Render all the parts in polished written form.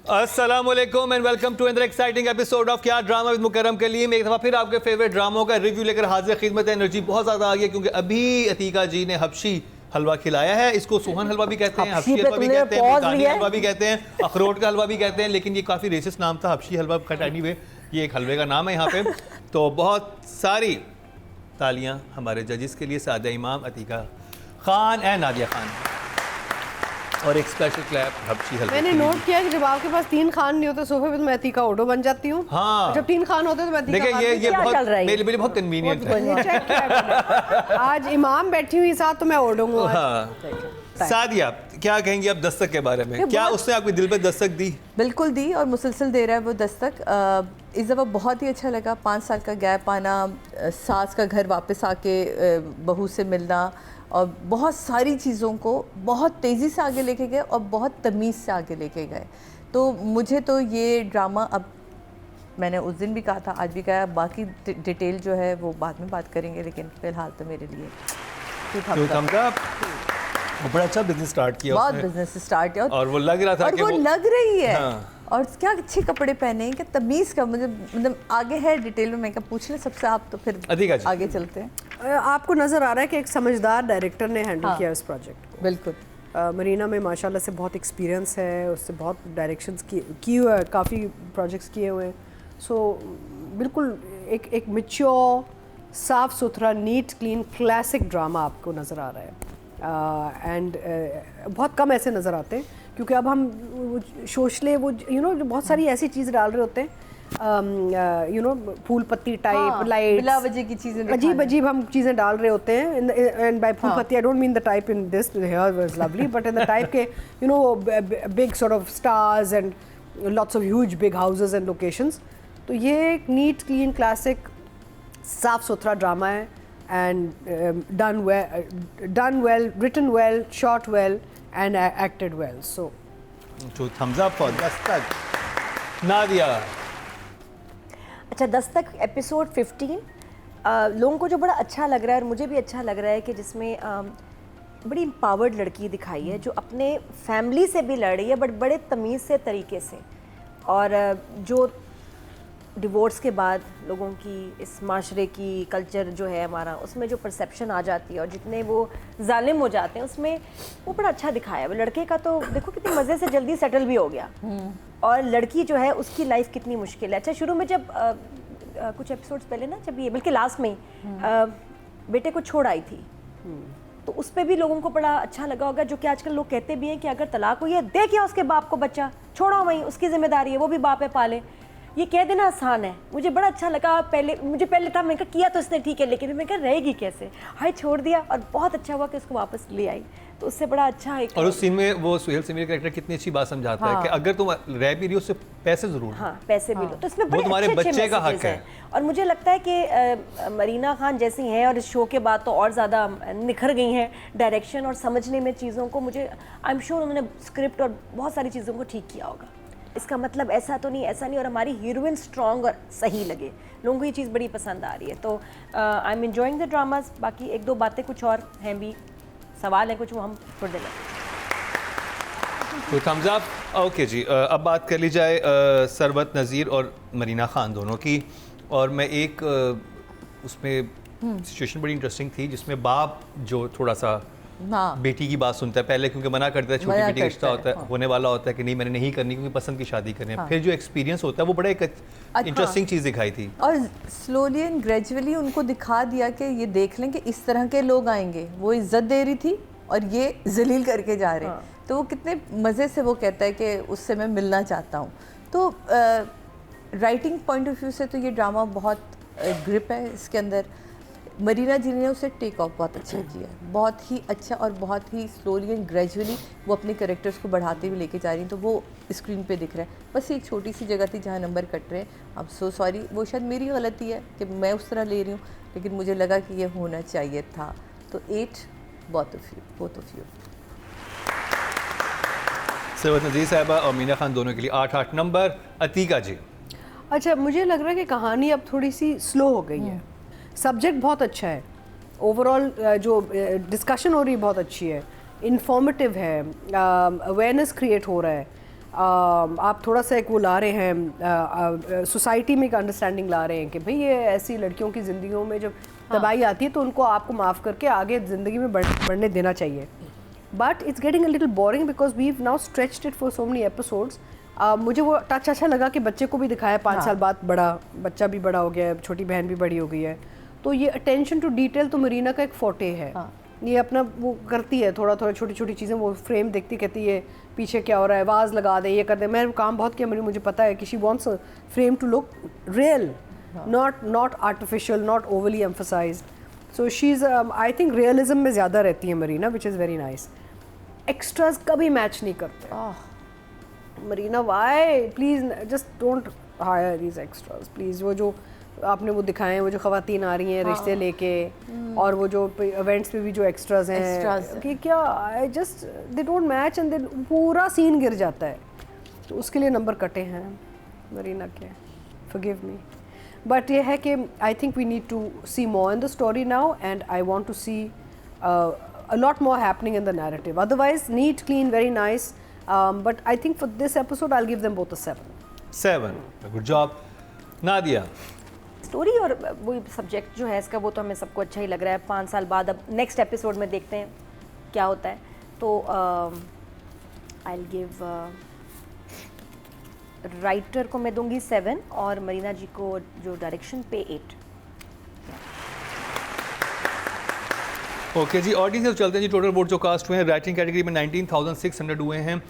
अस्सलामुअलैकुम and welcome to another exciting episode of क्या drama with Mukarram Kaleem. एक दफ़ा फिर आपके फेवरेट ड्रामों का रिव्यू लेकर हाजिर खिदमत। एनर्जी बहुत ज़्यादा आ गई क्योंकि अभी अतीका जी ने हबशी हलवा खिलाया है। इसको सुहन हलवा भी कहते हैं, हबशी हलवा भी कहते हैं, मुल्तानी हलवा भी कहते हैं, अखरोट का हलवा भी कहते हैं, लेकिन ये काफ़ी रेसिस्ट नाम था हबशी हलवा खट। एनीवे ये एक हलवे का नाम है यहाँ पे। तो बहुत सारी तालियाँ हमारे जजेस के लिए, सादिया इमाम, अतीका खान एंड नादिया खान, और एक स्पेशल क्लैप हबशी हलवे। मैंने नोट किया कि जब आपके पास 3 खान नहीं होते सोफे पे तो मैं अतीका ओडो बन जाती हूँ। हाँ, जब 3 खान होते तो मैं अतीका। देखिए ये बहुत मेरे लिए बहुत कन्वीनियंट है। आज इमाम बैठी हुई साथ तो मैं ओडो हूँ। सादिया क्या कहेंगी आप दस्तक के बारे में? क्या उसने आपके दिल पे दस्तक दी? बिल्कुल दी, और मुसलसल दे रहा है वो दस्तक। इस दफ़ा बहुत ही अच्छा लगा। 5 साल का गैप आना, सास का घर वापस आके बहू से मिलना, और बहुत सारी चीज़ों को बहुत तेज़ी से आगे लेके गए और बहुत तमीज़ से आगे लेके गए। तो मुझे तो ये ड्रामा, अब मैंने उस दिन भी कहा था, आज भी कहा, बाकी डिटेल जो है वो बाद में बात करेंगे, लेकिन फ़िलहाल तो मेरे लिए वो बड़ा अच्छा बिजनेस स्टार्ट किया, बहुत बिजनेस स्टार्ट किया, और वो लग रहा था कि वो लग रही है। हाँ। और क्या अच्छे कपड़े पहने हैं, क्या तमीज़ का, मुझे मतलब आगे है डिटेल में, मैं क्या पूछ लें सबसे, आप तो फिर आगे चलते हैं। आपको नज़र आ रहा है कि एक समझदार डायरेक्टर ने हैंडल किया इस प्रोजेक्ट को। बिल्कुल। मरीना में माशाल्लाह से बहुत एक्सपीरियंस है, उससे बहुत डायरेक्शंस की हुआ है, काफ़ी प्रोजेक्ट्स किए हुए हैं। सो बिल्कुल एक मैच्योर, साफ़ सुथरा, नीट क्लीन क्लासिक ड्रामा आपको नज़र आ रहा है। एंड बहुत कम ऐसे नज़र आते हैं, क्योंकि अब हम शोशले वो बहुत सारी ऐसी चीज़ डाल रहे होते हैं, फूल पत्ती टाइप, लाइट, बिला वजह की चीज़ें, अजीब अजीब हम चीज़ें डाल रहे होते हैं। एंड बाय फूल पत्ती I don't mean the type in this hair was lovely, but in the type के big sort of stars and lots of huge big houses and locations. तो ये एक नीट क्लीन क्लासिक साफ सुथरा drama है, and done well, written well, shot well, and acted well. So thumbs up for Dastak. Nadia, अच्छा, Dastak episode 15 लोगों को जो बड़ा अच्छा लग रहा है, और मुझे भी अच्छा लग रहा है, कि जिसमें बड़ी एम्पावर्ड लड़की दिखाई है जो अपने फैमिली से भी लड़ रही है, बट बड़े तमीज़ से तरीके से। और जो डिवोर्स के बाद लोगों की, इस माशरे की कल्चर जो है हमारा, उसमें जो परसेप्शन आ जाती है और जितने वो जालिम हो जाते हैं, उसमें वो बड़ा अच्छा दिखाया है। वो लड़के का तो देखो कितनी मज़े से जल्दी सेटल भी हो गया, और लड़की जो है उसकी लाइफ कितनी मुश्किल है। अच्छा, शुरू में जब कुछ एपिसोड्स पहले ना, जब ये बल्कि लास्ट में बेटे को छोड़ आई थी, तो उस पर भी लोगों को बड़ा अच्छा लगा होगा, जो कि आजकल लोग कहते भी हैं कि अगर तलाक हुई है, दे क्या उसके बाप को बच्चा, छोड़ो वहीं, उसकी जिम्मेदारी है, वो भी बाप है, पाले। ये कह देना आसान है। मुझे बड़ा अच्छा लगा। मुझे पहले था, मैंने कहा किया तो इसने ठीक है, लेकिन मैं कहा रहेगी कैसे, हाय छोड़ दिया, और बहुत अच्छा हुआ कि उसको वापस ले आई, तो उससे बड़ा अच्छा है। और उस सीन में वो सुहेल सिमर कैरेक्टर कितनी अच्छी बात समझाता है कि अगर तुम रह भी रही हो, उससे पैसे जरूर, पैसे भी लो, तो इसमें बड़े तुम्हारे बच्चे का हक है। और मुझे लगता है कि मरीना खान जैसी हैं, और इस शो के बाद तो और ज़्यादा निखर गई हैं डायरेक्शन और समझने में चीज़ों को। मुझे आई एम श्योर उन्होंने स्क्रिप्ट और बहुत सारी चीज़ों को ठीक किया होगा। इसका मतलब ऐसा तो नहीं, ऐसा नहीं, और हमारी हीरोइन स्ट्रॉन्ग और सही लगे लोगों को, ये चीज़ बड़ी पसंद आ रही है। तो I am enjoying the dramas. बाकी एक दो बातें कुछ और हैं भी, सवाल हैं कुछ, वो हम थोड़ी देर में। तो थम्स अप। ओके जी, अब बात कर ली जाए सरवत नज़ीर और मरीना खान दोनों की। और मैं एक उसमें सिचुएशन बड़ी इंटरेस्टिंग थी, जिसमें बाप जो थोड़ा सा बेटी की बात सुनता है पहले, क्योंकि मना करता है, छोटी बेटी का रिश्ता होता है, होने वाला होता है कि नहीं मैंने नहीं करनी क्योंकि पसंद की शादी करनी है। फिर जो एक्सपीरियंस होता है वो बड़ा एक इंटरेस्टिंग चीज़ दिखाई थी, और स्लोली एंड ग्रेजुअली उनको दिखा दिया कि ये देख लें कि इस तरह के लोग आएंगे। वो इज्जत दे रही थी और ये जलील करके जा रहे हैं। तो वो कितने मज़े से वो कहता है कि उससे मैं मिलना चाहता हूँ। तो राइटिंग पॉइंट ऑफ व्यू से तो ये ड्रामा बहुत ग्रिप है इसके अंदर। मरीना जी ने उसे टेक ऑफ बहुत अच्छा किया, बहुत ही अच्छा, और बहुत ही स्लोली एंड ग्रेजुअली वो अपने कैरेक्टर्स को बढ़ाते हुए लेके जा रही हैं। तो वो स्क्रीन पे दिख रहा है। बस एक छोटी सी जगह थी जहाँ नंबर कट रहे हैं। अब सो सॉरी, वो शायद मेरी गलती है कि मैं उस तरह ले रही हूँ, लेकिन मुझे लगा कि ये होना चाहिए था। तो 8 बोथ ऑफ यू। सरवत नज़ीर साहिबा और मीना खान दोनों के लिए 8 नंबर। अतीका जी, अच्छा, मुझे लग रहा है कि कहानी अब थोड़ी सी स्लो हो गई है। सब्जेक्ट बहुत अच्छा है, ओवरऑल जो डिस्कशन हो रही है बहुत अच्छी है, इन्फॉर्मेटिव है, अवेयरनेस क्रिएट हो रहा है, आप थोड़ा सा एक वो ला रहे हैं, सोसाइटी में एक अंडरस्टैंडिंग ला रहे हैं कि भाई ये ऐसी लड़कियों की ज़िंदगियों में जब तबाही आती है तो उनको आपको माफ़ करके आगे ज़िंदगी में बढ़ने देना चाहिए. But it's getting a little boring because we have now stretched it for so many episodes. मुझे वो टच अच्छा लगा कि बच्चे को भी दिखाया 5 साल बाद, बच्चा भी बड़ा हो गया है, छोटी बहन भी बड़ी हो गई है. तो ये अटेंशन टू डिटेल तो मरीना का एक फोटे है. ये अपना वो करती है, थोड़ा थोड़ा छोटी छोटी चीज़ें, वो फ्रेम देखती कहती है पीछे क्या हो रहा है, आवाज़ लगा दे, ये कर दे. मैं काम बहुत किया, मुझे पता है कि she wants frame to look real, not artificial, not overly emphasized. So she is I think realism में ज़्यादा रहती है Marina, which is very nice. Extras कभी मैच नहीं करते. Marina why please just don't hire these extras please. वो जो आपने वो दिखाए हैं, वो जो ख़वातीन आ रही हैं रिश्ते लेके, और वो जो इवेंट्स पे भी जो एक्स्ट्राज हैं कि क्या, I just they don't match and पूरा सीन गिर जाता है. तो उसके लिए नंबर कटे हैं मरीना के, फॉरगिव मी. बट ये है कि I think we need to see more in the story now and I want to see a lot more happening in the narrative. Otherwise, neat, clean, very nice. But I think for this episode, I'll give them both a 7. 7. Good job. Nadia. Story और वो subject जो है इसका, वो तो हमें सबको अच्छा ही लग रहा है. 5 साल बाद अब नेक्स्ट एपिसोड में देखते हैं क्या होता है. तो आई विल गिव राइटर को मैं दूंगी 7 और मरीना जी को जो डायरेक्शन पे 8. ओके जी, ऑडियंस से चलते हैं जी. टोटल वोट जो कास्ट हुए हैं राइटिंग कैटेगरी में 19,600 हुए हैं,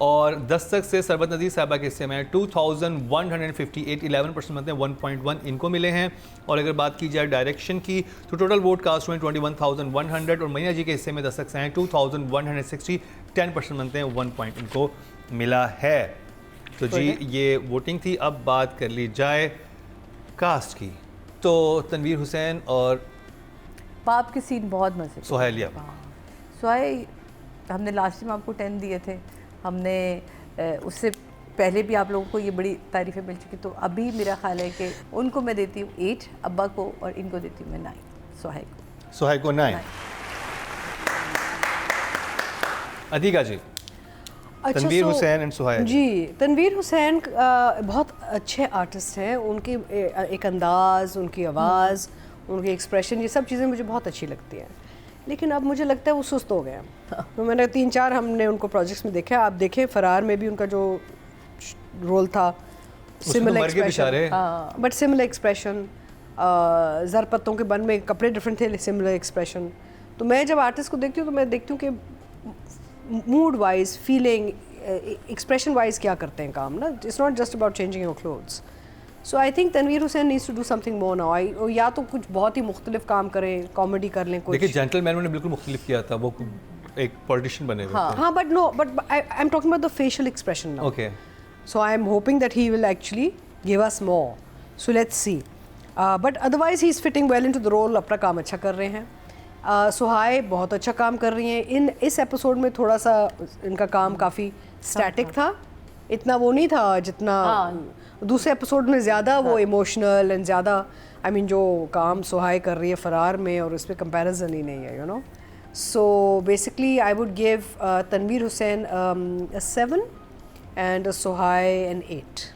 और दस्तक से सरबत नज़ीर साहबा के हिस्से में 2,158, 11% बनते हैं, 1.1 इनको मिले हैं. और अगर बात की जाए डायरेक्शन की तो टोटल वोट कास्ट हुए 21,100, और मरीना जी के हिस्से में दस्तक से हैं 2,160, 10% बनते हैं, 1 पॉइंट इनको मिला है. तो जी ये वोटिंग थी. अब बात कर ली जाए कास्ट की. तो तनवीर हुसैन और बाप के सीन बहुत मजे के. सुहैलिया. सुहाई हमने लास्ट टाइम आपको 10 दिए थे, हमने उससे पहले भी आप लोगों को ये बड़ी तारीफ़ें मिल चुकी. तो अभी मेरा ख्याल है कि उनको मैं देती हूँ 8, अब्बा को, और इनको देती हूँ मैं 9, सुहाई को 9. अदीका जी. तनवीर हुसैन एंड सुहाई जी. तनवीर हुसैन बहुत अच्छे आर्टिस्ट हैं. उनकी एक अंदाज़, उनकी आवाज़, उनकी एक्सप्रेशन, ये सब चीज़ें मुझे बहुत अच्छी लगती हैं. लेकिन अब मुझे लगता है वो सुस्त हो गए हैं. तो मैंने 3-4 हमने उनको प्रोजेक्ट्स में देखा. आप देखें फरार में भी उनका जो रोल था, similar expression, but similar expression. ज़रपत्तों के बन में कपड़े डिफरेंट थे, सिमिलर एक्सप्रेशन. तो मैं जब आर्टिस्ट को देखती हूँ तो मैं देखती हूँ कि mood wise, feeling, expression wise क्या करते हैं काम ना. It's not just about changing your clothes. So I think Tanveer Hussain needs to do something more now. या तो कुछ बहुत ही मुख्तलिफ काम करें, कॉमेडी कर लें कुछ. देखिए जेंटलमैन ने बिल्कुल मुख्तलिफ किया था, वो एक पॉलिटिशियन बने हुए थे. हाँ, but I am talking about the facial expression now. Okay. So I am hoping that he will actually give us more. So let's see. But otherwise he is fitting well into the role. अपना काम अच्छा कर रहे हैं. सुहाई बहुत अच्छा काम कर रही हैं. इस एपिसोड में थोड़ा सा इनका काम काफ़ी स्टैटिक था, इतना वो नहीं था जितना दूसरे एपिसोड में. ज़्यादा वो इमोशनल एंड ज़्यादा, आई मीन जो काम सुहाई कर रही है फरार में, और उस पर कंपेरिजन ही नहीं है, you know. So basically I would give Tanveer Hussain 7 and Suhai N 8.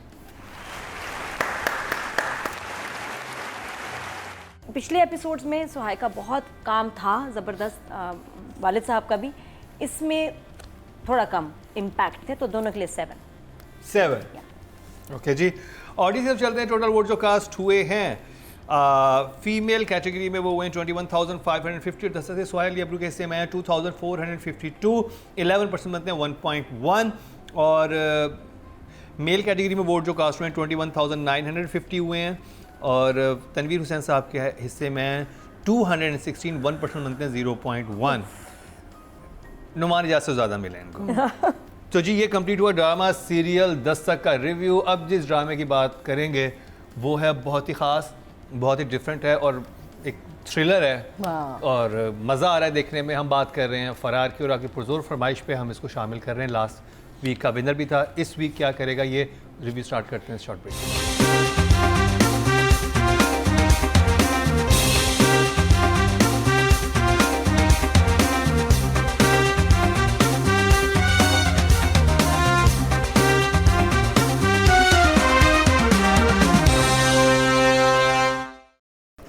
पिछले एपिसोड्स में सुहाई का बहुत काम था ज़बरदस्त, वालिद साहब का भी. इसमें थोड़ा कम इम्पैक्ट थे, तो दोनों के लिए 7. ओके जी. ऑडियंस से चलते हैं. टोटल वोट जो कास्ट हुए हैं फीमेल कैटेगरी में वो हुए 21,550. दस्तक से सुहाइल अब्रू के हिस्से में 2,452, 11% बनते हैं, 1.1. और मेल कैटेगरी में वोट जो कास्ट हुए हैं 21,950 हुए हैं, और तनवीर हुसैन साहब के हिस्से में 216, 1% बनते हैं, 0.1. नुमान इजाज़त से ज़्यादा मिले इनको. तो जी ये कंप्लीट हुआ ड्रामा सीरियल दस्तक का रिव्यू. अब जिस ड्रामे की बात करेंगे वो है बहुत ही ख़ास, बहुत ही डिफरेंट है, और एक थ्रिलर है, और मज़ा आ रहा है देखने में. हम बात कर रहे हैं फरार की, और आपकी पुरज़ोर फरमाइश पे हम इसको शामिल कर रहे हैं. लास्ट वीक का विनर भी था. इस वीक क्या करेगा, ये रिव्यू स्टार्ट करते हैं शॉर्ट ब्रेक.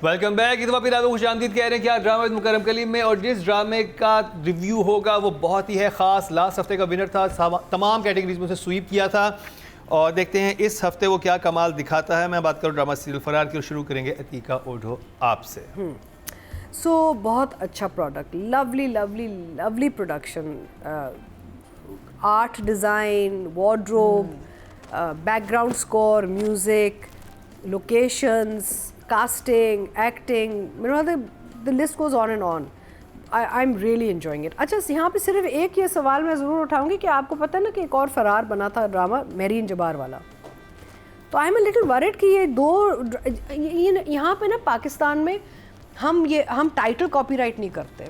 Welcome back. इस फिर आपको खुश आमदीद कह रहे हैं क्या ड्रामा विद मुकर्रम कलीम में, और जिस ड्रामे का रिव्यू होगा वो बहुत ही है ख़ास। लास्ट हफ्ते का विनर था, तमाम कैटेगरीज में उसे स्वीप किया था, और देखते हैं इस हफ्ते वो क्या कमाल दिखाता है। मैं बात करूँ ड्रामा सीरियल फरार की, और शुरू करेंगे अतीका ओढो आपसे। सो बहुत अच्छा product, lovely lovely lovely production, art design, wardrobe, background score, music, locations, casting, acting, the list goes on and on. I am really enjoying it. अच्छा, यहाँ पे सिर्फ एक ये सवाल मैं ज़रूर उठाऊंगी कि आपको पता है ना कि एक और फरार बना था ड्रामा मेरीन जबार वाला, तो I am a little worried कि ये दो यहाँ पे ना पाकिस्तान में हम टाइटल कॉपीराइट नहीं करते,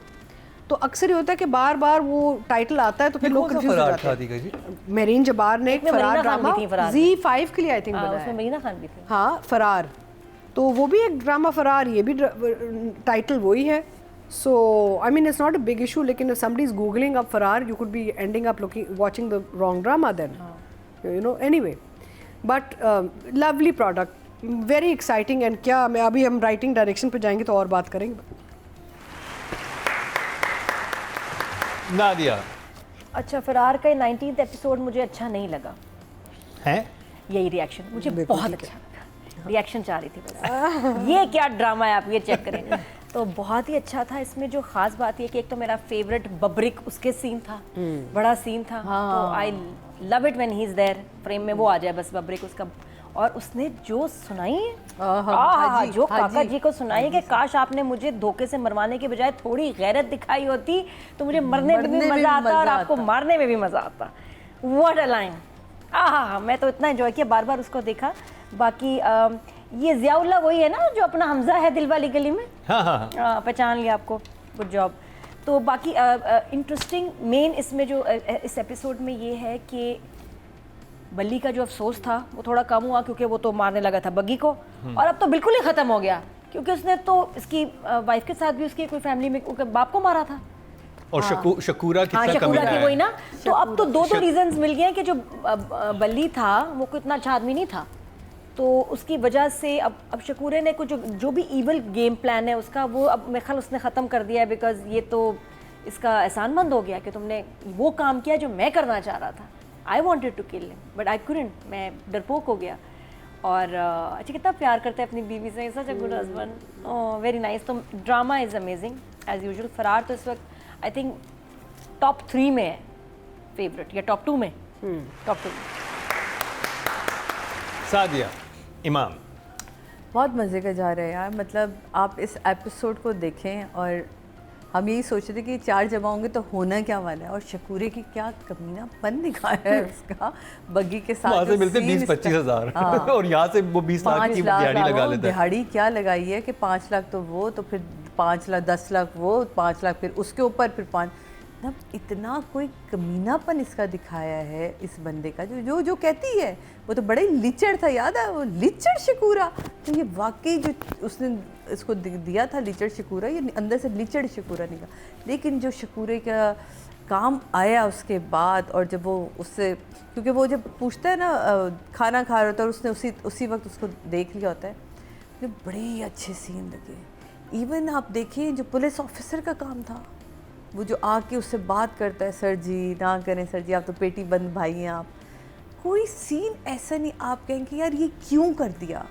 तो अक्सर ये होता है कि बार बार वो टाइटल आता है तो फिर लोग कंफ्यूज हो जाते हैं। मेरीन जबार ने एक फरार ड्रामा Z5 के लिए आई थिंक बनाया, उसमें मरीना खान भी थी। हाँ, फरार, तो वो भी एक ड्रामा फरार, ये भी टाइटल वही है। So I mean it's not a big issue, लेकिन if somebody is googling up फरार, you could be ending up watching the wrong drama then, you know, anyway, but lovely product, very exciting। and क्या मैं अभी हम writing direction पे जाएंगे तो और बात करेंगे। नादिया। अच्छा, फरार का 19th एपिसोड मुझे अच्छा नहीं लगा है, यही रिएक्शन मुझे बहुत अच्छा लगा, रिएक्शन चाह रही थी बस। ये क्या ड्रामा है, आप ये चेक करें। तो बहुत ही अच्छा था। इसमें जो खास बात ये कि एक तो मेरा फेवरेट बब्रिक उसके सीन था, बड़ा सीन था, तो I love it when he is there, frame में वो आ जाए बस बब्रिक उसका। और उसने जो सुनाई जो काका जी को सुनाई कि काश आपने मुझे धोखे से मरवाने के बजाय थोड़ी गैरत दिखाई होती तो मुझे मरने में भी मजा आता और आपको मारने में भी मजा आता। What a line! मैं तो इतना एंजॉय किया, बार बार उसको देखा। बाकी ये ज़ियाउल्ला वही है ना जो अपना हमजा है दिल वाली गली में? हाँ, पहचान लिया आपको, गुड जॉब। तो बाकी इंटरेस्टिंग मेन इसमें जो इस एपिसोड में ये है कि बल्ली का जो अफसोस था वो थोड़ा कम हुआ, क्योंकि वो तो मारने लगा था बग्गी को, और अब तो बिल्कुल ही ख़त्म हो गया, क्योंकि उसने तो इसकी वाइफ के साथ भी उसकी कोई फैमिली में उसके बाप को मारा था। और शकूरा कितना शकूरा की वही ना, तो अब तो दो रीजंस मिल गए कि जो बल्ली था वो कोई इतना अच्छा आदमी नहीं था, तो उसकी वजह से अब शकूरे ने कुछ जो भी ईवल गेम प्लान है उसका, वो अब मेरे ख्याल उसने ख़त्म कर दिया है, बिकॉज ये तो इसका एहसानमंद हो गया कि तुमने वो काम किया जो मैं करना चाह रहा था। I wanted to kill him but I couldn't, मैं डरपोक हो गया। और अच्छा, कितना प्यार करते हैं अपनी बीवी से, such a good husband, very nice. तो drama is amazing as usual. फरार तो इस वक्त आई थिंक टॉप 3 में है फेवरेट, या टॉप 2 में, टॉप 2 में। सादिया इमाम। बहुत मज़े का जा रहा है यार, मतलब आप इस एपिसोड को देखें और हम यही सोच रहे थे कि 4 जब होंगे तो होना क्या वाला है, और शकूरे की क्या कमीनापन दिखाया है उसका बग्गी के साथ। वहाँ से मिलते 20-25 हज़ार और यहाँ से वो 20 लाख की दिहाड़ी लगा लेते हैं। दिहाड़ी क्या लगाई है कि 5 लाख तो वो, तो फिर 5 लाख 10 लाख वो, 5 लाख फिर उसके ऊपर, फिर 5, मतलब इतना कोई कमीनापन इसका दिखाया है इस बंदे का, जो जो कहती है वो तो बड़े लिचड़ था, याद है वो लिचड़ शकूरा, तो ये वाकई जो उसने इसको दिया था लिचड़ शकूरा, ये अंदर से लिचड़ शकूरा निकला। लेकिन जो शकूरे का काम आया उसके बाद, और जब वो उससे, क्योंकि वो जब पूछता है ना खाना खा रहा होता है और उसने उसी वक्त उसको देख लिया होता है, तो बड़े अच्छे सीन लगे। इवन आप देखिए जो पुलिस ऑफिसर का काम था, वो जो आके उससे बात करता है, सर जी ना करें, सर जी आप तो पेटी बंद भाई हैं आप, कोई सीन ऐसा नहीं आप कहेंगे यार ये क्यों कर दिया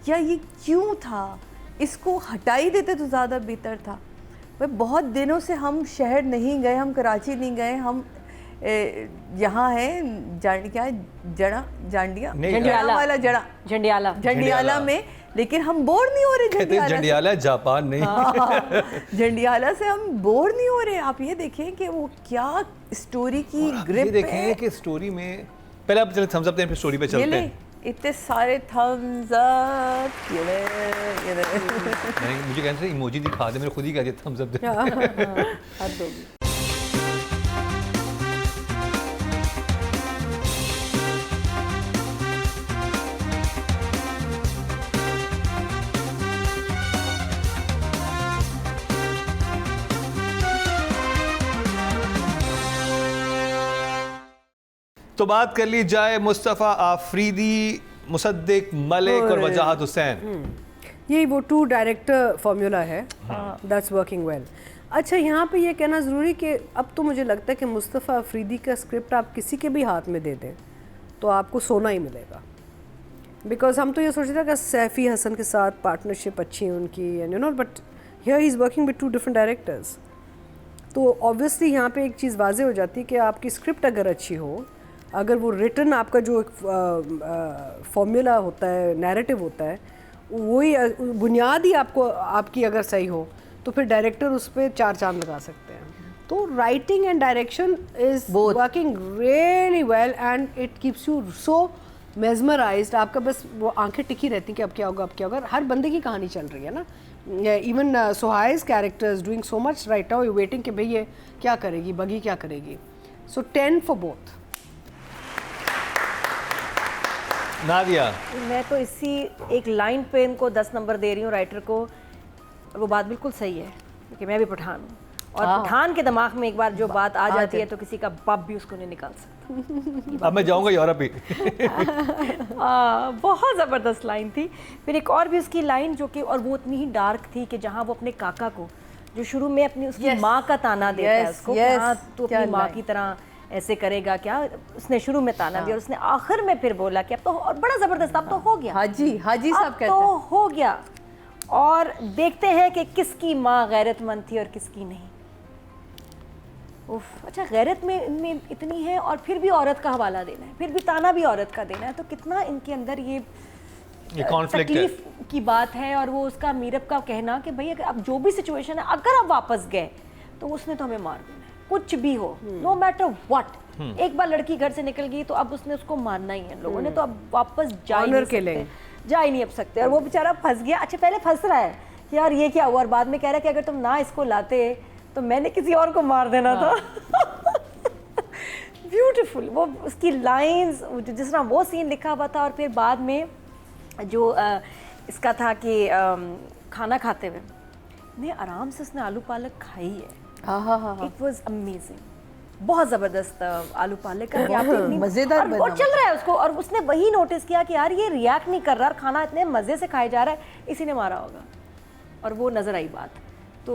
या ये क्यों था, इसको हटा ही देते तो ज़्यादा बेहतर था। भाई बहुत दिनों से हम शहर नहीं गए, हम कराची नहीं गए, हम यहाँ है जंडियाला में, लेकिन हम बोर नहीं हो रहे। जंडियाला जापान नहीं, जंडियाला से हम बोर नहीं हो रहे। आप ये देखें कि वो क्या स्टोरी की ग्रिप ये देखें कि स्टोरी में पहले आप चले थम्स अप दें, स्टोरी पे चलते हैं। इतने सारे थम्स अप, मुझे कहते हैं इमोजी दिखा दे, मैंने खुद ही कह दिया थम्स अप दे। तो बात कर ली जाए मुस्तफ़ा आफरीदी, मुसद्दिक मलिक और वजाहत हुसैन। यही वो 2 डायरेक्टर फॉर्मूला है, दैट्स वर्किंग वेल। अच्छा, यहाँ पे ये कहना ज़रूरी कि अब तो मुझे लगता है कि मुस्तफ़ा अफरीदी का स्क्रिप्ट आप किसी के भी हाथ में दे दें तो आपको सोना ही मिलेगा। बिकॉज हम तो ये सोचते थे कि सैफ़ी हसन के साथ पार्टनरशिप अच्छी है उनकी, and you know, but here he is working with 2 different directors. तो ऑब्वियसली यहाँ पे एक चीज़ वाज़े हो जाती है कि आपकी स्क्रिप्ट अगर अच्छी हो, अगर वो रिटन आपका जो एक फॉर्मूला होता है, नैरेटिव होता है, वही बुनियाद ही आपको आपकी अगर सही हो तो फिर डायरेक्टर उस पर 4 चांद लगा सकते हैं। तो writing and direction is working really well and it keeps you so mesmerized. आपका बस वो आंखें टिकी रहती कि अब क्या होगा, अब क्या होगा। हर बंदे की कहानी चल रही है ना। Even Sohai's character is doing so much right now, you waiting कि भाई ये क्या करेगी, बगी क्या करेगी। सो 10 फॉर बोथ। नादिया, मैं तो इसी एक लाइन पे इनको 10 नंबर दे रही हूँ राइटर को। वो बात बिल्कुल सही है कि मैं भी पठान हूँ, और पठान के दिमाग में एक बार जो बात आ जाती है तो किसी का बाप भी उसको नहीं निकाल सकता। अब मैं जाऊंगा यूरोप ही। बहुत ज़बरदस्त लाइन थी। फिर एक और भी उसकी लाइन जो कि, और वो इतनी ही डार्क थी कि जहाँ वो अपने काका को, जो शुरू में अपनी उसकी माँ का ताना देता है उसको, कि हाँ तू अपनी माँ की तरह ऐसे करेगा क्या, उसने शुरू में ताना दिया और उसने आखिर में फिर बोला कि अब तो, और बड़ा ज़बरदस्त, अब तो हो गया, हाजी साहब कहते तो हैं हो गया। और देखते हैं कि किसकी माँ गैरतमंद थी और किसकी नहीं। उफ, अच्छा, गैरत में इनमें इतनी है और फिर भी औरत का हवाला देना है, फिर भी ताना भी औरत का देना है, तो कितना इनके अंदर ये कॉन्फ्लिक्ट है। तकलीफ की बात है। और वो उसका मीरब का कहना कि भाई अगर अब जो भी सिचुएशन है, अगर आप वापस गए तो उसने तो हमें मार देना है, कुछ भी हो, नो मैटर व्हाट। एक बार लड़की घर से निकल गई तो अब उसने उसको मारना ही है। लोगों ने तो अब वापस जा ही नहीं सकते, जा ही नहीं अब सकते। और वो बेचारा फंस गया। अच्छा, पहले फंस रहा है कि यार ये क्या हुआ, और बाद में कह रहा है कि अगर तुम ना इसको लाते तो मैंने किसी और को मार देना था। ब्यूटीफुल वो उसकी लाइंस, जिस तरह वो सीन लिखा हुआ था। और फिर बाद में जो इसका था कि खाना खाते हुए ने आराम से उसने आलू पालक खाई है। इट वाज अमेजिंग, बहुत ज़बरदस्त आलू पालक का, मज़ेदार बना और चल रहा है उसको। और उसने वही नोटिस किया कि यार ये रिएक्ट नहीं कर रहा, और खाना इतने मज़े से खाया जा रहा है, इसी ने मारा होगा। और वो नज़र आई बात। तो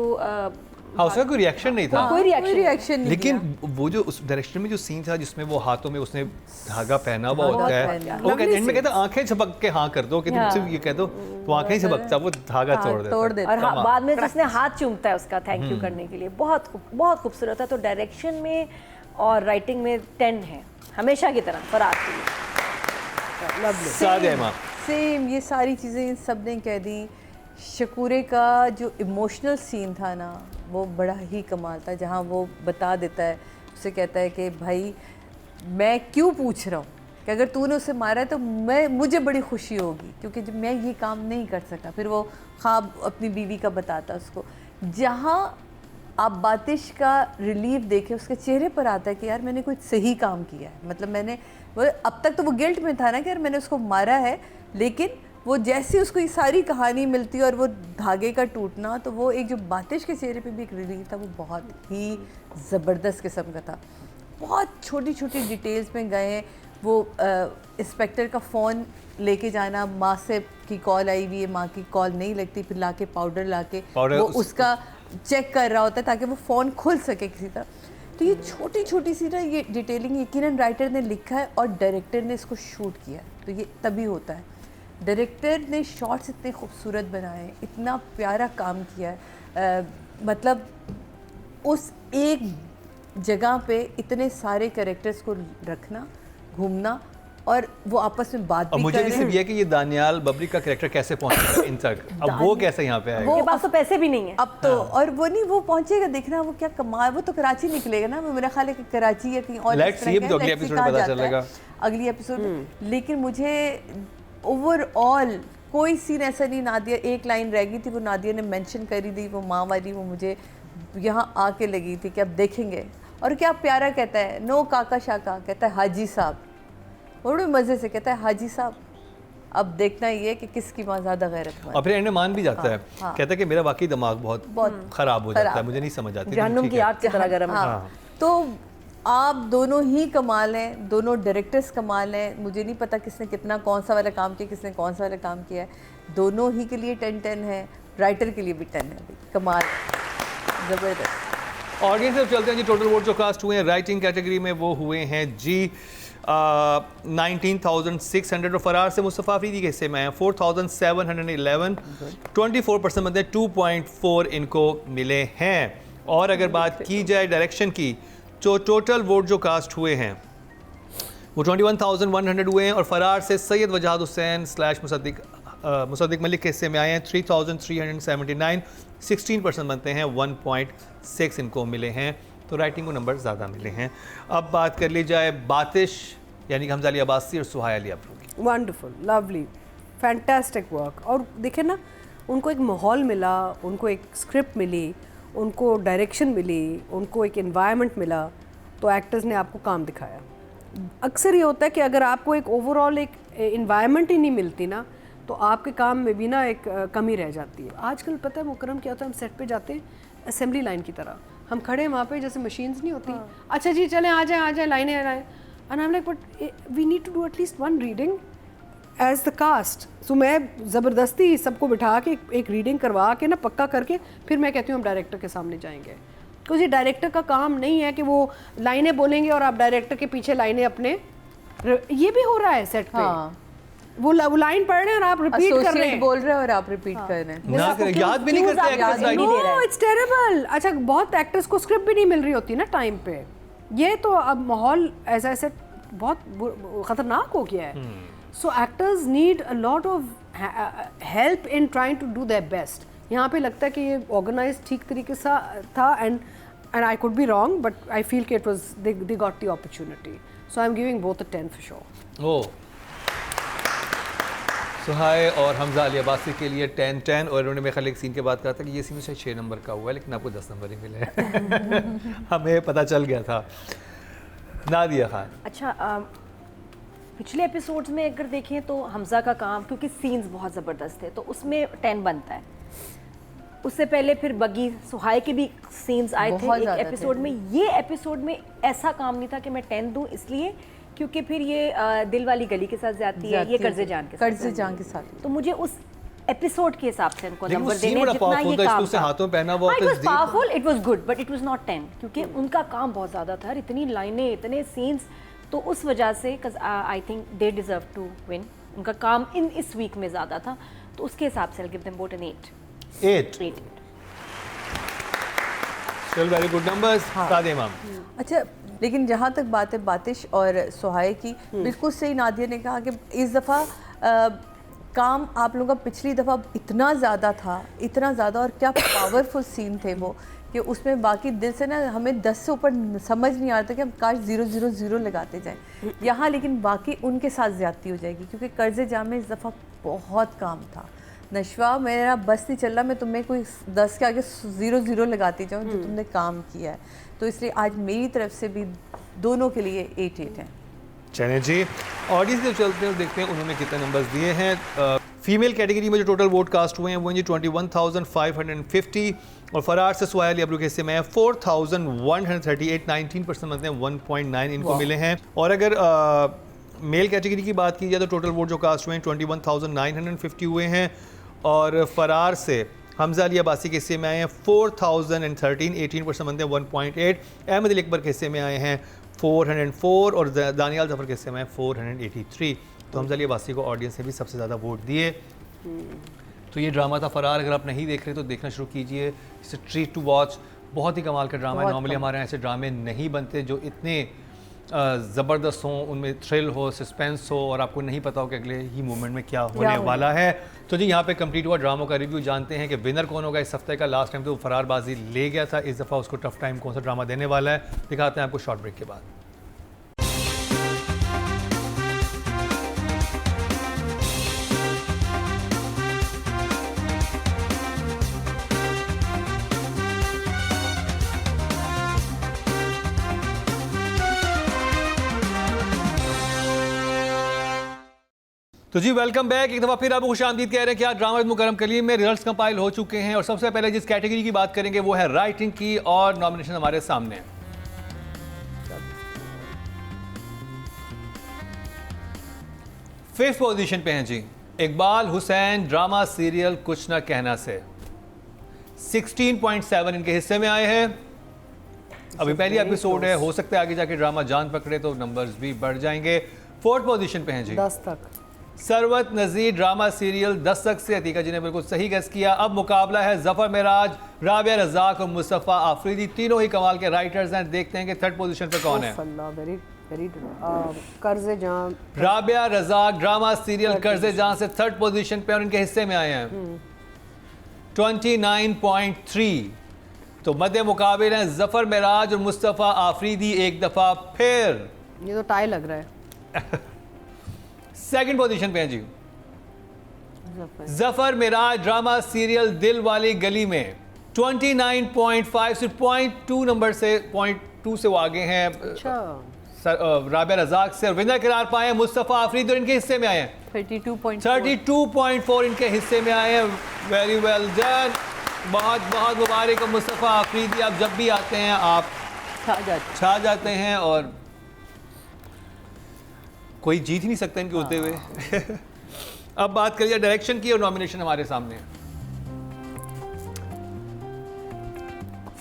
हाँ, उसका कोई रिएक्शन नहीं था, कोई रिएक्शन नहीं। लेकिन वो जो उस डायरेक्शन में जो सीन था जिसमें वो हाथों में उसने धागा पहना हुआ होता है, वो कहते एंड में कहता आंखें झपक के हाँ कर दो, कि तुम सिर्फ ये कह दो तो आंखें ही झपकता, वो धागा तोड़ देता। और बाद में उसने हाथ चूमता है उसका थैंक यू करने के लिए। बहुत बहुत खूबसूरत है। तो डायरेक्शन में और राइटिंग में 10 है हमेशा की तरह फराज की। सेम ये सारी चीज़ें इन सब ने कह दी। शकूरे का जो इमोशनल सीन था ना, वो बड़ा ही कमाल था, जहाँ वो बता देता है, उसे कहता है कि भाई मैं क्यों पूछ रहा हूँ कि अगर तूने उसे मारा है तो मुझे बड़ी खुशी होगी, क्योंकि जब मैं ये काम नहीं कर सका। फिर वो ख्वाब अपनी बीवी का बताता है उसको, जहाँ आप बातिश का रिलीफ देखे उसके चेहरे पर आता है कि यार मैंने कोई सही काम किया है। मतलब मैंने वो अब तक तो वो गिल्ट में था ना कि यार मैंने उसको मारा है, लेकिन वो जैसी उसको ये सारी कहानी मिलती है और वो धागे का टूटना, तो वो एक जो बातिश के चेहरे पे भी एक रिलीफ था, वो बहुत ही ज़बरदस्त किस्म का था। बहुत छोटी छोटी डिटेल्स में गए हैं। वो इंस्पेक्टर का फ़ोन लेके जाना, माँ से की कॉल आई हुई है, माँ की कॉल नहीं लगती, फिर लाके पाउडर वो उसका चेक कर रहा होता है ताकि वो फ़ोन खुल सके किसी तरह। तो ये छोटी छोटी सी ना ये डिटेलिंग यकीनन राइटर ने लिखा है और डायरेक्टर ने इसको शूट किया है, तो ये तभी होता है। डायरेक्टर ने शॉट्स इतने खूबसूरत बनाए, इतना प्यारा काम किया है। मतलब उस एक जगह पे इतने सारे कैरेक्टर्स को रखना, घूमना, और वो आपस में बात भी मुझे भी सिर्फ ये है कि ये दानियाल बबरी का कैरेक्टर कैसे पहुंचा इन तक, अब वो कैसे यहाँ पे आएगा। वो पास तो पैसे भी नहीं है अब तो। और वो नहीं, वो पहुंचेगा, देखना वो क्या कमाल। वो तो कराची निकलेगा ना, मेरा ख्याल है कि कराची या कहीं और अगली एपिसोड में पता चलेगा, अगली एपिसोड। लेकिन मुझे ओवरऑल कोई सीन ऐसा नहीं, नादिया एक लाइन रह गई थी, वो नादिया ने मेंशन करी थी, वो माँ वाली, वो मुझे यहाँ आके लगी थी कि अब देखेंगे। और क्या प्यारा कहता है, नो काका शाका, कहता है हाजी साहब, बड़े मज़े से कहता है हाजी साहब। अब देखना ये है कि किसकी माँ ज़्यादा गैरतमंद। और फिर एंड मान भी जाता है, कहता है कि मेरा वाकई दिमाग बहुत ख़राब हो जाता है, मुझे नहीं समझ आती, जहन्नुम की आग की तरह गर्म है। तो आप दोनों ही कमाल हैं, दोनों डायरेक्टर्स कमाल हैं। मुझे नहीं पता किसने कितना कौन सा वाला काम किया, किसने कौन सा वाला काम किया है, दोनों ही के लिए 10-10 है, राइटर के लिए भी 10 है। कमाल, ज़बरदस्त। ऑडियंस से चलते हैं जी। टोटल वोट जो कास्ट हुए हैं राइटिंग कैटेगरी में वो हुए हैं जी 19,600 और फरार से मुस्तफ़ा अफरीदी के हिस्से में आए 4,711, 24% बनते 2.4 इनको मिले हैं। और अगर बात की जाए डायरेक्शन की तो टोटल वोट जो कास्ट हुए हैं वो 21,100 हुए हैं और फरार से सैयद वजाहत हुसैन / मुसद्दिक मलिक के हिस्से में आए हैं 3,379, 16% बनते हैं 1.6 इनको मिले हैं। तो राइटिंग को नंबर ज़्यादा मिले हैं। अब बात कर ली जाए बातिश यानी कि हमजा अली अब्बासी और सुहाय अली अब्रू की। Wonderful, lovely, fantastic work. और देखिए ना, उनको एक माहौल मिला, उनको एक स्क्रिप्ट मिली, उनको डायरेक्शन मिली, उनको एक एनवायरनमेंट मिला, तो एक्टर्स ने आपको काम दिखाया। अक्सर ये होता है कि अगर आपको एक ओवरऑल एक एनवायरनमेंट ही नहीं मिलती ना, तो आपके काम में भी ना एक कमी रह जाती है। आजकल पता है मुकरम क्या होता है, हम सेट पे जाते हैं असेंबली लाइन की तरह, हम खड़े हैं वहाँ पे जैसे मशीन्स नहीं होती, अच्छा जी चलें आ जाए लाइनें and I am like but we need to do at least one reading as the cast. So मैं ज़बरदस्ती सबको बिठा के एक रीडिंग करवा के ना पक्का करके फिर मैं कहती हूँ हम डायरेक्टर के सामने जाएंगे, क्योंकि ये डायरेक्टर का काम नहीं है कि वो लाइनें बोलेंगे और आप डायरेक्टर के पीछे लाइनें अपने, ये भी हो रहा है सेट पे। हाँ, वो लाइन पढ़ रहे हैं और आप रिपीट कर रहे हैं, बोल रहे हैं और आप रिपीट कर रहे हैं। ना करें, याद भी नहीं करते एक्टर्स याद नहीं दे रहा नो है। It's terrible. अच्छा, बहुत एक्टर्स को स्क्रिप्ट भी नहीं मिल रही होती ना टाइम पे। ये तो अब माहौल ऐसा ऐसे बहुत खतरनाक हो गया है। So actors need a lot of help in trying to do their best. यहाँ पे लगता है कि ये ऑर्गेनाइज ठीक तरीके से था and I could be wrong but I feel कि it was they got the opportunity. So I am giving both a 10 for sure. ओ सुहाय और हमजा अली अब्बासी के लिए 10-10 और उन्होंने मेरे ख्याल एक सीन के बाद कहा था कि ये सीन शायद 6 नंबर का हुआ है लेकिन आपको 10 नंबर ही मिले हैं। हमें पता चल गया था। नादिया खान। अच्छा, पिछले एपिसोड्स में अगर देखें तो हमजा का काम, क्योंकि सीन्स बहुत ज़बरदस्त थे तो उसमें 10 बनता है। उससे पहले फिर बगी सुहाय के भी सीन्स आए थे बहुत एक ज़्यादा एपिसोड थे। में। ये एपिसोड में ऐसा काम नहीं था कि मैं 10 दूं, इसलिए क्योंकि फिर ये दिल वाली गली के साथ जाती है, ये कर्जे जान के साथ कर्जे जान के साथ। तो मुझे उस एपिसोड के हिसाब से उनको लेकिन वो नंबर scene देने बड़ा जितना powerful ये था, काम उसने था। हाथों पहना वो इट आपने वाज देख- powerful, it was good, but it was not 10 क्योंकि उनका काम बहुत ज़्यादा था, इतनी लाइनें, इतने सीन्स, तो उस वजह से I think they deserve to win. उनका काम इस वीक में ज़्यादा था, तो उसके हिसाब से गिव देम बोट एन 8। 8 चल, वेरी गुड नंबर्स। सादे इमाम। अच्छा, लेकिन जहाँ तक बात है बातिश और सुहाय की, बिल्कुल सही नादिया ने कहा कि इस दफ़ा काम आप लोगों का पिछली दफ़ा इतना ज़्यादा था, इतना ज़्यादा, और क्या पावरफुल सीन थे वो कि उसमें बाकी दिल से ना हमें 10 से ऊपर समझ नहीं आ रहा था कि हम काश 000 लगाते जाएं यहाँ, लेकिन बाकी उनके साथ ज़्यादती हो जाएगी क्योंकि कर्जे जाम में इस दफ़ा बहुत काम था। नशवा, मेरा बस नहीं चल रहा, मैं तुम्हें कोई 10 के आगे 0 लगाती जाऊँ जो तुमने काम किया है, तो इसलिए आज मेरी तरफ से भी दोनों के लिए 8-8 है। चलें जी, ऑडियंस से चलते हैं और देखते हैं उन्होंने कितने नंबर्स दिए हैं। फीमेल कैटेगरी में जो टोटल वोट कास्ट हुए हैं वो हैं जी 21,550 और फरार से सुहाय अली अब्रू के हिस्से में 4,138, 19% बनते हैं 1.9 इनको मिले हैं। और अगर मेल कैटेगरी की बात की जाए तो टोटल वोट जो कास्ट हुए हैं 21,950 हुए हैं और फरार से हमजा अली अब्बासी के हिस्से में आए हैं 4,013, 18% बनते हैं 1.8। अहमद अली अकबर के हिस्से में आए हैं 404 और दानियाल जफर के हिस्से में 483। तो हमजा अली अब्बासी को ऑडियंस ने भी सबसे ज़्यादा वोट दिए। तो ये ड्रामा था फरार। अगर आप नहीं देख रहे तो देखना शुरू कीजिए, इट्स ट्रीट टू वॉच। बहुत ही कमाल का ड्रामा है। नॉर्मली हमारे यहाँ ऐसे ड्रामे नहीं बनते जो इतने ज़बरदस्त हों, उनमें थ्रिल हो, सस्पेंस हो और आपको नहीं पता हो कि अगले ही मोमेंट में क्या होने वाला है। तो जी यहाँ पे कंप्लीट हुआ ड्रामों का रिव्यू। जानते हैं कि विनर कौन होगा इस हफ्ते का। लास्ट टाइम तो फरारबाजी ले गया था, इस दफ़ा उसको टफ टाइम कौन सा ड्रामा देने वाला है, दिखाते हैं आपको शॉर्ट ब्रेक के बाद। तो जी वेलकम बैक। एक दफ़ा फिर आपको खुशामदीद कह रहे हैं कि आज ड्रामा मुकरम कलीम में रिजल्ट्स कंपाइल हो चुके हैं और सबसे पहले जिस कैटेगरी की बात करेंगे वो है राइटिंग की और नॉमिनेशन हमारे सामने। फिफ्थ पोजीशन पे हैं जी इकबाल हुसैन ड्रामा सीरियल कुछ ना कहना से 16.7 इनके हिस्से में आए हैं। अभी पहली एपिसोड है, हो सकता है आगे जाके ड्रामा जान पकड़े तो नंबर्स भी बढ़ जाएंगे। 4th पोजीशन पे हैं जी 10 तक। सरवत नज़ीर ड्रामा सीरियल दस्तक से, अतीका जी ने बिल्कुल सही गेस किया। अब मुकाबला है जफर मेराज, राबिया रज़ाक और मुस्तफ़ा आफरीदी, तीनों ही कमाल के राइटर्स हैं। देखते हैं कि 3rd पोजीशन पे कौन है। वेरी वेरी कर्ज़े जां। राबिया रज़ाक ड्रामा सीरियल कर्ज़े जां से 3rd पोजीशन पे और इनके हिस्से में आए हैं 29.3। तो मध्य मुकाबिल हैं जफर मेराज और मुस्तफ़ा आफरीदी एक दफ़ा फिर। ये तो टाई लग रहा है। 2nd पोजीशन पे हैं जी जफर मेराज ड्रामा सीरियल दिल वाली गली में 29.5 से 0.2 नंबर से 0.2 से वो आगे हैं अच्छा राबिया रज़ाक से। विनर करार पाए मुस्तफ़ा आफरीदी और इनके हिस्से में आए हैं 32.4 इनके हिस्से में आए हैं। वेरी वेल डन, बहुत बहुत मुबारक हो मुस्तफ़ा आफरीदी। आप जब भी आते हैं आप छा जाते हैं और कोई जीत ही नहीं सकता इनके होते हुए। अब बात करिए डायरेक्शन की और नॉमिनेशन हमारे सामने है।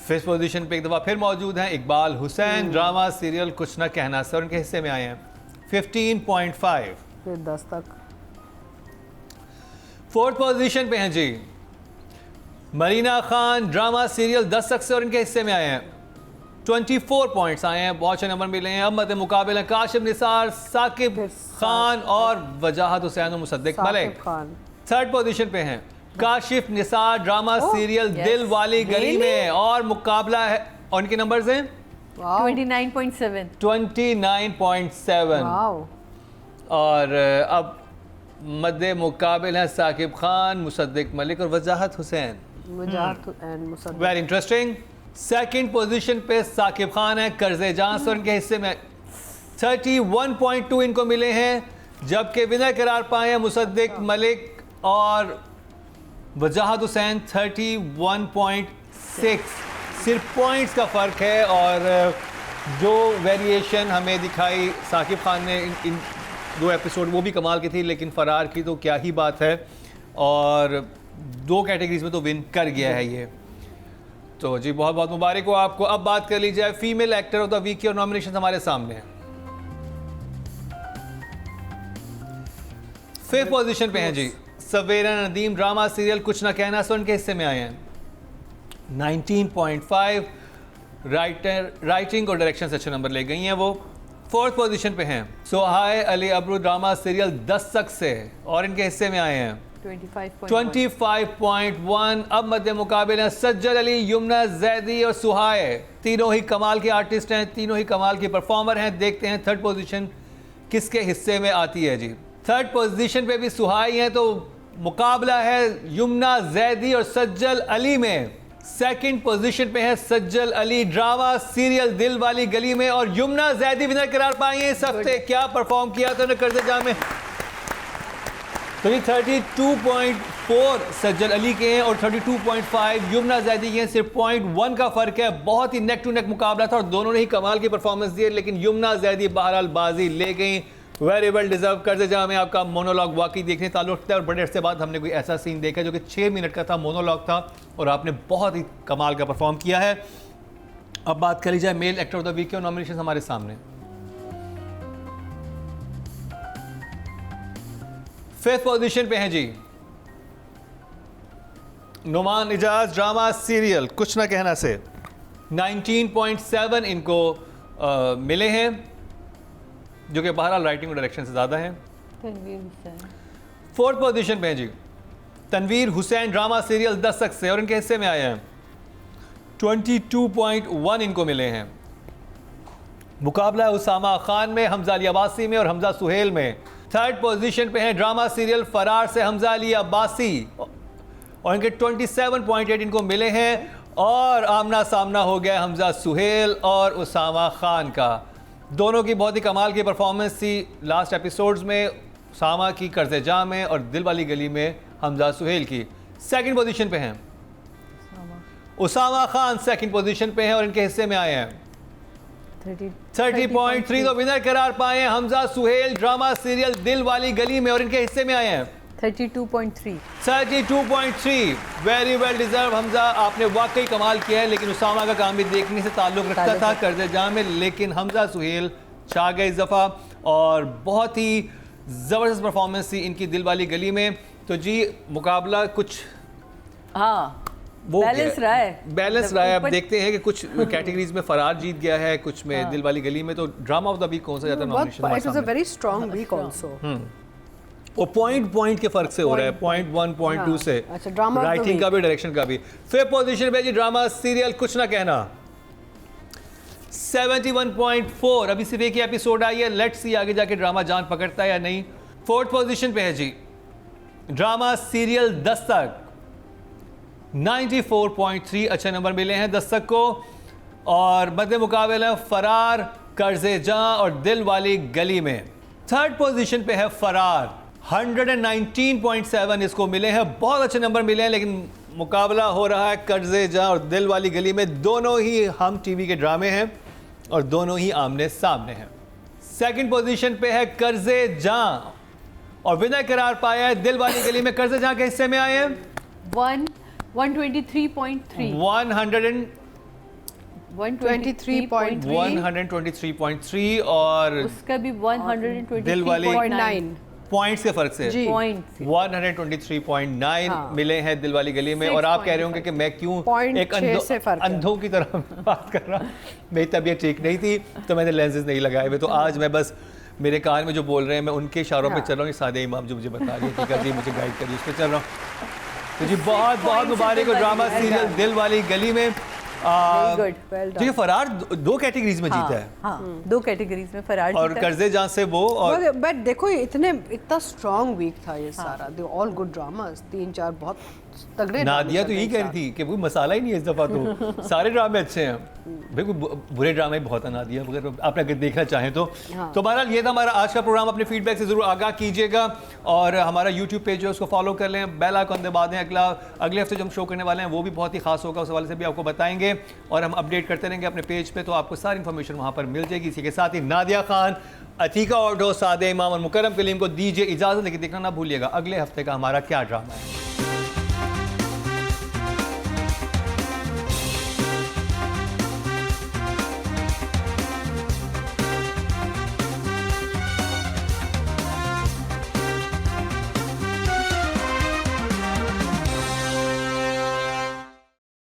5th पोजीशन पे एक दफ़ा फिर मौजूद हैं इकबाल हुसैन ड्रामा सीरियल कुछ ना कहना से और इनके हिस्से में आए हैं 15.5। फिर 10 तक। 4th पोजीशन पे हैं जी मरीना खान ड्रामा सीरियल दस्तक से और इनके हिस्से में आए हैं 24 पॉइंट्स आए हैं, बहुत अच्छे नंबर मिले हैं। अब मध्य मुकाबले हैं काशिफ निसार, साकिब खान और वजाहत हुसैन और मुसद्दिक मलिक। 3rd पोजीशन पे हैं काशिफ निसार ड्रामा सीरियल दिल वाली गली में और मुकाबला है और इनके नंबर्स हैं 29.7। और अब मध्य मुकाबिल हैं साकिब खान, मुसद्दिक मलिक और वजाहत Hussain. Very interesting. 2nd position पे साकिब खान है कर्ज़े जां से और इनके हिस्से में 31.2 इनको मिले हैं, जबकि विनर करार पाए हैं मुसद्दिक मलिक और वजाहत हुसैन 31.6। सिर्फ पॉइंट्स का फ़र्क है और जो वेरिएशन हमें दिखाई साकिब खान ने इन 2 एपिसोड वो भी कमाल की थी, लेकिन फ़रार की तो क्या ही बात है और 2 कैटेगरीज में तो विन कर गया है ये। तो जी बहुत बहुत मुबारक हो आपको। अब बात कर ली जाए female actor of the week की और नॉमिनेशन हमारे सामने हैं। 5th पोजीशन पे हैं जी सवेरा नदीम ड्रामा सीरियल कुछ ना कहना से उनके हिस्से में आए हैं 19.5। राइटिंग और डायरेक्शन से अच्छे नंबर ले गई हैं वो। 4th पोजीशन पे हैं सोहाय अली अबरू ड्रामा सीरियल दस्तक से और इनके हिस्से में आए हैं 25.1। अब मध्य मुकाबले हैं सज्जल अली, यमुना जैदी और सुहाय, तीनों ही कमाल के आर्टिस्ट हैं, तीनों ही कमाल के परफॉर्मर हैं। देखते हैं 3rd पोजीशन किसके हिस्से में आती है जी। 3rd पोजीशन पे भी सुहाय हैं, तो मुकाबला है यमुना जैदी और सज्जल अली में। 2nd पोजीशन पे है सज्जल अली ड्रामा सीरियल दिल वाली गली में और यमुना जैदी विनर करार पाई हैं इस हफ्ते। क्या परफॉर्म किया था उन्होंने कर्ज़े जां में। तो ये 32.4 सज्जल अली के हैं और 32.5 यमुना जैदी के हैं। सिर्फ 0.1 का फ़र्क है। बहुत ही नेक टू नेक मुकाबला था और दोनों ने ही कमाल की परफॉर्मेंस दी है, लेकिन यमुना जैदी बहरहाल बाजी ले गई। Very well deserve. कर्ज़े जां में आपका मोनोलॉग वाकई देखने ताल्लुक था और बड़े अरसे बाद हमने कोई ऐसा सीन देखा जो कि 6 मिनट का था, मोनोलॉग था और आपने बहुत ही कमाल का परफॉर्म किया है। अब बात करी जाए male actor of the week के और नॉमिनेशन हमारे सामने। 5th पोजीशन पे हैं जी नुमान इजाज ड्रामा सीरियल कुछ ना कहना से 19.7 इनको मिले हैं, जो कि बहरहाल राइटिंग और डायरेक्शन से ज़्यादा हैं। 4th पोजीशन पे हैं जी तनवीर हुसैन ड्रामा सीरियल दस्तक से और इनके हिस्से में आए हैं 22.1 इनको मिले हैं। मुकाबला है उसामा खान में, हमजा अली अब्बासी में और हमजा सुहेल में। 3rd पोजीशन पे हैं ड्रामा सीरियल फरार से हमजा अली अब्बासी और इनके 27.8 इनको मिले हैं और आमना सामना हो गया हमजा सुहेल और उसामा खान का। दोनों की बहुत ही कमाल की परफॉर्मेंस थी लास्ट एपिसोड्स में, उसामा की कर्ज़े जां में और दिल वाली गली में हमजा सुहेल की। 2nd पोजीशन पे हैं उसामा खान, 2nd पोजीशन पे हैं और इनके हिस्से में आए हैं 30.3। तो विनर करार पाए हैं हमजा सुहेल ड्रामा सीरियल दिल वाली गली में और इनके हिस्से में आए हैं 32.3। 32.3 वेरी वेल डिजर्व। हमजा आपने वाकई कमाल किया है, लेकिन उसामा का काम भी देखने से ताल्लुक़ रखता था कर्ज़े जां में, लेकिन हमजा सुहेल छा गए इस दफ़ा और बहुत ही ज़बरदस्त परफॉर्मेंस थी इनकी दिल वाली गली में। तो जी मुकाबला कुछ हाँ वो बैलेंस रहा है, बैलेंस रहा है। अब देखते हैं कि कुछ कैटेगरीज में फरार जीत गया है, कुछ में दिल वाली गली में। तो ड्रामा ऑफ द वीक कौन सा जाता है nomination? It was a very strong week also. वो पॉइंट के फर्क से हो रहा है, पॉइंट 1 पॉइंट 2 से। अच्छा, ड्रामा राइटिंग का भी, डायरेक्शन का भी। फिफ्थ पोजीशन पे जी ड्रामा सीरियल कुछ ना कहना 71.4। अभी सिर्फ एक ही एपिसोड आई है, लेट्स सी आगे जाके ड्रामा जान पकड़ता है या नहीं। फोर्थ पोजीशन पे है जी ड्रामा सीरियल दस्तक 94.3 अच्छे नंबर मिले हैं दस्तक को। और मद्दे मुकाबले फरार, कर्ज़े जां और दिल वाली गली में। थर्ड पोजीशन पे है फरार 119.7 इसको मिले हैं, बहुत अच्छे नंबर मिले हैं, लेकिन मुकाबला हो रहा है कर्ज़े जां और दिल वाली गली में। दोनों ही हम टीवी के ड्रामे हैं और दोनों ही आमने सामने हैं। सेकंड पोजीशन पे है कर्ज़े जां और विनर करार पाया है दिल वाली गली में। कर्ज़े जां के हिस्से में आए हैं 123.3 123.3 और उसका भी 123.9 दिल वाली पॉइंट्स के फर्क से जी। 123.9 मिले हैं दिल वाली गली में। और आप कह रहे होंगे कि मैं क्यों 0.6 से फर्क है। अंधों की तरह बात कर रहा हूँ। मेरी तबीयत ठीक नहीं थी तो मैंने लेंसेज नहीं लगाए हुए, तो आज मैं बस मेरे कान में जो बोल रहे हैं मैं उनके इशारों पे चल रहा हूँ। सादे इमाम जो मुझे बता रही है जी मुझे गाइड करिए, उस पर चल रहा हूँ। तो जी बहुत बहुत मुबारक हो ड्रामा सीरियल दिल वाली गली में। जी फरार दो कैटेगरीज में जीता है। हाँ, 2 कैटेगरीज में फरार और जीता है। कर्ज़े जां से वो और बट देखो इतना स्ट्रांग वीक था ये सारा। दे ऑल गुड ड्रामास, 3-4 बहुत तगड़े। नादिया तो यही कह रही थी कि कोई मसाला ही नहीं है इस दफ़ा, तो सारे ड्रामे अच्छे हैं भाई, कोई बुरे ड्रामे बहुत है नादिया, अगर आपने अगर देखना चाहें तो। तो बहरहाल ये था हमारा आज का प्रोग्राम। अपने फीडबैक से ज़रूर आगाह कीजिएगा और हमारा यूट्यूब पेज है उसको फॉलो कर लें, बेल आइकन दबा दें। अगले हफ्ते जो हम शो करने वाले हैं वो भी बहुत ही खास होगा, उस हवाले से भी आपको बताएंगे और हम अपडेट करते रहेंगे अपने पेज पे, तो आपको सारी इन्फॉर्मेशन वहाँ पर मिल जाएगी। इसी के साथ ही नादिया खान, अतीका ऑर्डो, सादे इमाम और मुकरम कलीम को दीजिए इजाज़त, लेकिन देखना ना भूलिएगा अगले हफ्ते का हमारा क्या ड्रामा है।